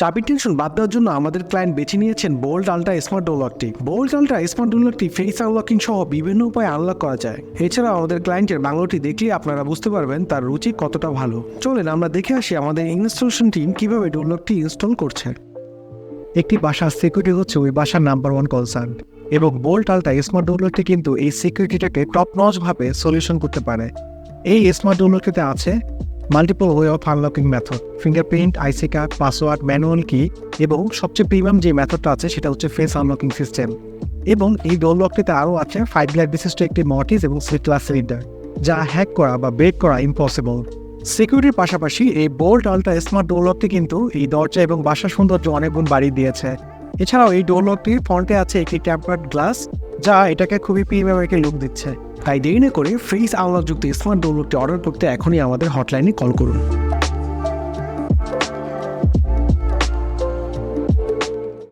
চাবির টেনশন বাদ দেওয়ার জন্য আমাদের ক্লায়েন্ট বেছে নিয়েছেন বোল্ট আলট্রা স্মার্ট ডোর লকটি। বোল্ট আলট্রা স্মার্ট ডোর লকটি ফেস আনলকিং সহ বিভিন্ন উপায়ে আনলক করা যায়। এছাড়াও আমাদের ক্লায়েন্টের বাংলোটি দেখলে আপনারা বুঝতে পারবেন তার রুচি কতটা ভালো। চলেন আমরা দেখে আসি আমাদের ইনস্টলেশন টিম কিভাবে ডোর লকটি ইনস্টল করছে। একটি বাসার সিকিউরিটি হচ্ছে ওই বাসার নাম্বার 1 কনসার্ন, এবং বোল্ট আলট্রা স্মার্ট ডোর লকটি কিন্তু এই সিকিউরিটিটাকে টপ নচ ভাবে সলিউশন করতে পারে। এই স্মার্ট ডোর লকটিতে আছে multiple way of unlocking method, fingerprint, IC card, password, manual কি, এবং সবচেয়ে প্রিমিয়াম যে মেথডটা আছে সেটা হচ্ছে ফেস আনলকিং সিস্টেম। এবং এই ডোর লকটিতে আরও আছে 5 গ্লাস বিশিষ্ট একটি মর্টিস এবং সিটলাস সিলিন্ডার, যা হ্যাক করা বা ব্রেক করা ইম্পসিবল। সিকিউরিটির পাশাপাশি এই বোল্ট আলট্রা স্মার্ট ডোর লকটি কিন্তু এই দরজা এবং বাসার সৌন্দর্য অনেক গুণ বাড়িয়ে দিয়েছে। এছাড়াও এই ডোর লকটির ফ্রন্টে আছে একটি টেম্পার্ড গ্লাস, যা এটাকে খুবই প্রিমিয়াম একটি লুক দিচ্ছে। তাই দেরি না করে ফেস আনলক যুক্ত স্মার্ট ডোর লকটি অর্ডার করতে এখনই আমাদের হটলাইনে কল করুন।